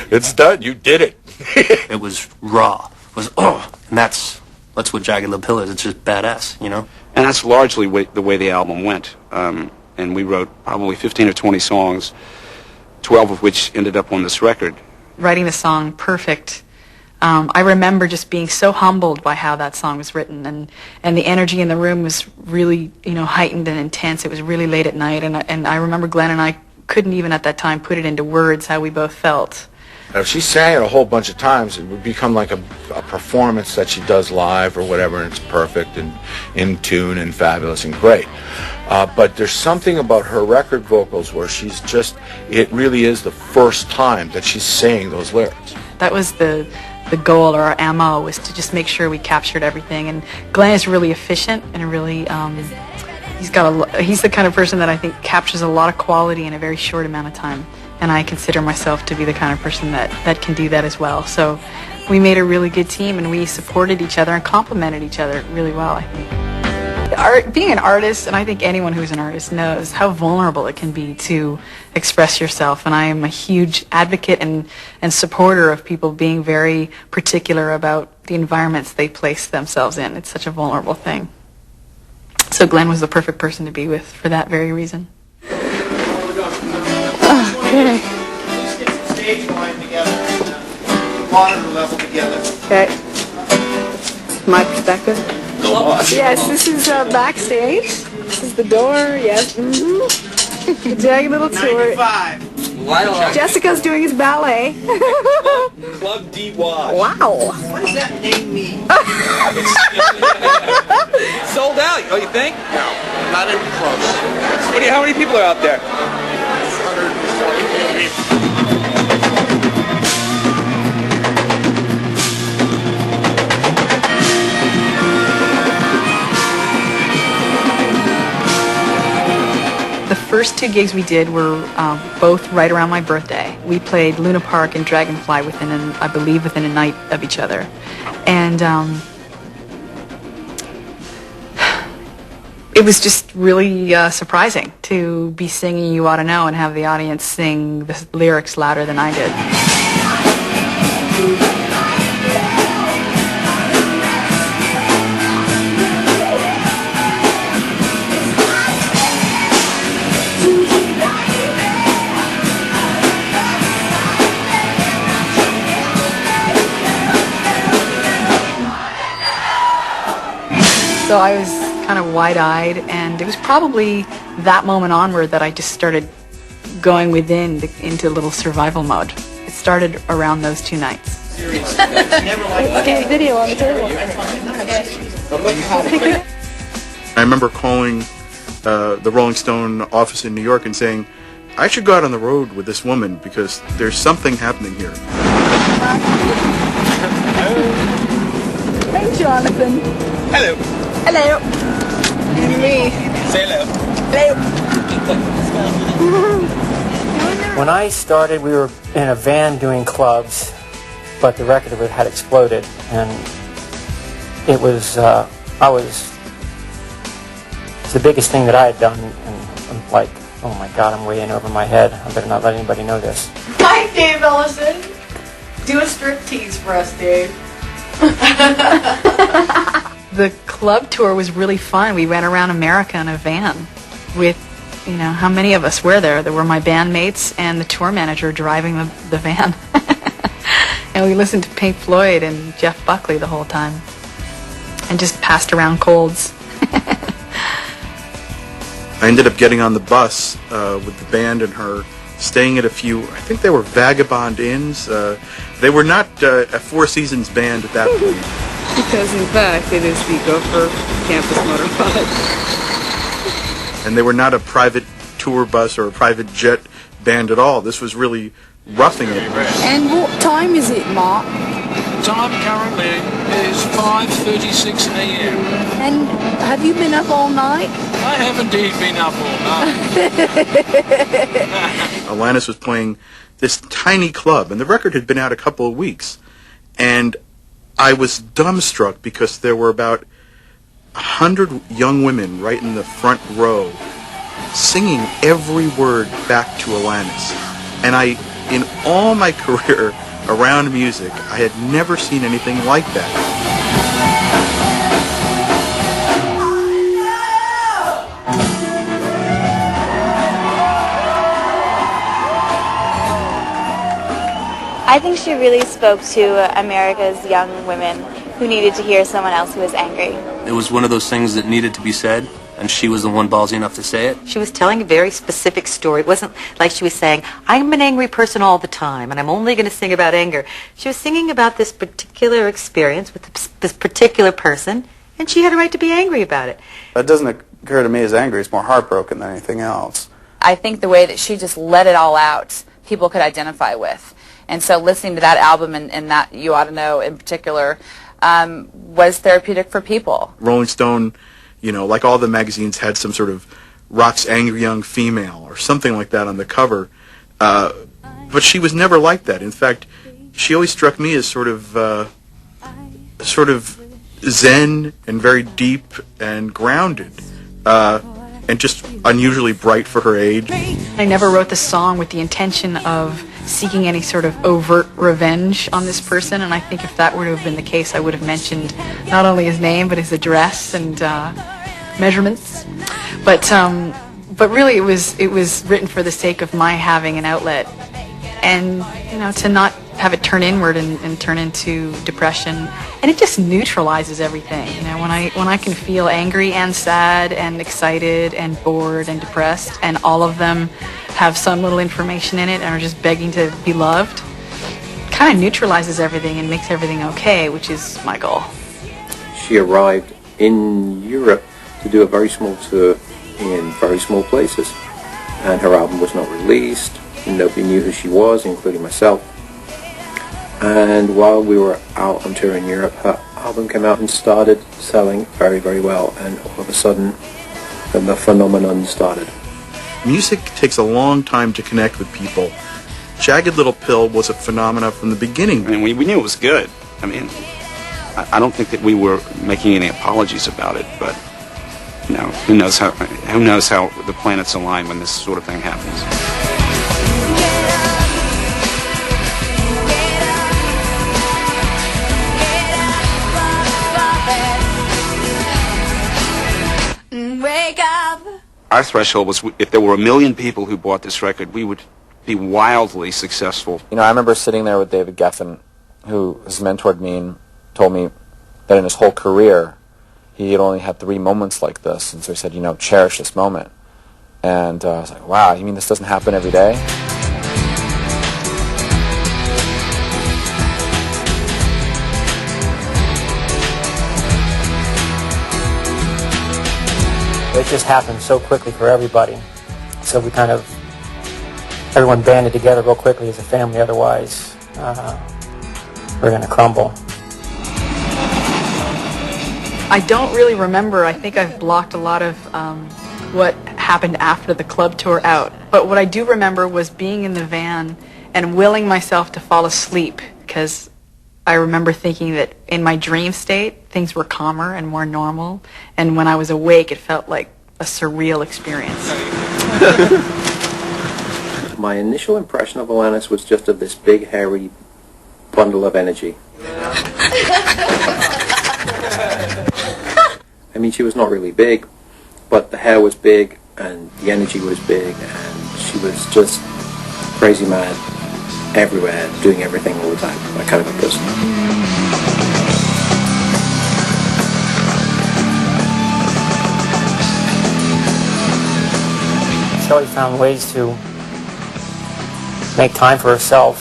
It's done. You did it. It was raw. It was, and that's what Jagged Little Pill is. It's just badass, you know? And that's largely the way the album went. And we wrote probably 15 or 20 songs, 12 of which ended up on this record. Writing the song Perfect, I remember just being so humbled by how that song was written, and the energy in the room was really, heightened and intense. It was really late at night, and I remember Glenn and I couldn't even at that time put it into words how we both felt. If she sang it a whole bunch of times, it would become like a performance that she does live or whatever, and it's perfect and in tune and fabulous and great. But there's something about her record vocals where it really is the first time that she's saying those lyrics. That was the goal, or our MO, was to just make sure we captured everything. And Glenn is really efficient and really, he's the kind of person that I think captures a lot of quality in a very short amount of time. And I consider myself to be the kind of person that can do that as well. So we made a really good team, and we supported each other and complemented each other really well, I think. Being an artist, and I think anyone who's an artist knows how vulnerable it can be to express yourself. And I am a huge advocate and supporter of people being very particular about the environments they place themselves in. It's such a vulnerable thing. So Glenn was the perfect person to be with for that very reason. Okay. Let's get the stage line together and monitor level together. Okay. My perspective? Yes, this is backstage. This is the door, yes. Mm-hmm. The Jagged Little Tour. 95. Jessica's doing his ballet. Club DY. Wow. What does that name mean? Sold out, oh, you think? No, not even close. How many people are out there? 120 people. The first two gigs we did were both right around my birthday. We played Luna Park and Dragonfly I believe within a night of each other. And it was just really surprising to be singing You Ought to Know and have the audience sing the lyrics louder than I did. So I was kind of wide-eyed, and it was probably that moment onward that I just started going into a little survival mode. It started around those two nights. Okay, video on the table. I remember calling the Rolling Stone office in New York and saying, I should go out on the road with this woman because there's something happening here. Hey, Jonathan. Hello. Hello. Me. Say hello. Hello. When I started, we were in a van doing clubs, but the record of it had exploded, and it was, it's the biggest thing that I had done, and I'm like, oh my God, I'm way in over my head. I better not let anybody know this. Hi, Dave Ellison. Do a striptease for us, Dave. The club tour was really fun. We went around America in a van with, how many of us were there? There were my bandmates and the tour manager driving the van. And we listened to Pink Floyd and Jeff Buckley the whole time. And just passed around colds. I ended up getting on the bus with the band and her, staying at a few, I think they were Vagabond Inns. They were not a Four Seasons band at that point. Because in fact, it is the Gopher Campus Motor Pod. And they were not a private tour bus or a private jet band at all. This was really roughing it. And what time is it, Mark? Time currently is 5:36 a.m. And have you been up all night? I have indeed been up all night. Alanis was playing this tiny club, and the record had been out a couple of weeks. And I was dumbstruck because there were about 100 young women right in the front row singing every word back to Alanis. And I in all my career around music, I had never seen anything like that. I think she really spoke to America's young women who needed to hear someone else who was angry. It was one of those things that needed to be said, and she was the one ballsy enough to say it. She was telling a very specific story. It wasn't like she was saying, I'm an angry person all the time, and I'm only going to sing about anger. She was singing about this particular experience with this particular person, and she had a right to be angry about it. It doesn't occur to me as angry. It's more heartbroken than anything else. I think the way that she just let it all out, people could identify with. And so listening to that album and that You Ought to Know in particular was therapeutic for people. Rolling Stone, you know, like all the magazines, had some sort of Rock's Angry Young Female or something like that on the cover. But she was never like that. In fact, she always struck me as sort of zen and very deep and grounded. And just unusually bright for her age. I never wrote the song with the intention of seeking any sort of overt revenge on this person, and I think if that were to have been the case, I would have mentioned not only his name but his address and measurements. But really, it was written for the sake of my having an outlet, and to not have it turn inward and turn into depression. And it just neutralizes everything. When I can feel angry and sad and excited and bored and depressed, and all of them have some little information in it and are just begging to be loved, kind of neutralizes everything and makes everything okay, which is my goal. She arrived in Europe to do a very small tour in very small places, and her album was not released. Nobody knew who she was, including myself. And while we were out on tour in Europe, her album came out and started selling very, very well, and all of a sudden the phenomenon started. Music takes a long time to connect with people. Jagged Little Pill was a phenomenon from the beginning. I mean, we knew it was good. I mean, I don't think that we were making any apologies about it, but who knows how the planets align when this sort of thing happens. Our threshold was if there were 1 million people who bought this record, we would be wildly successful. I remember sitting there with David Geffen, who has mentored me and told me that in his whole career, he had only had 3 moments like this. And so he said, cherish this moment. And I was like, wow, you mean this doesn't happen every day? It just happened so quickly for everybody. So we everyone banded together real quickly as a family, otherwise we're going to crumble. I don't really remember. I think I've blocked a lot of what happened after the club tour out. But what I do remember was being in the van and willing myself to fall asleep, because I remember thinking that in my dream state, things were calmer and more normal, and when I was awake, it felt like a surreal experience. My initial impression of Alanis was just of this big, hairy bundle of energy. I mean, she was not really big, but the hair was big, and the energy was big, and she was just crazy mad everywhere, doing everything all the time, that kind of a person. Shelley found ways to make time for herself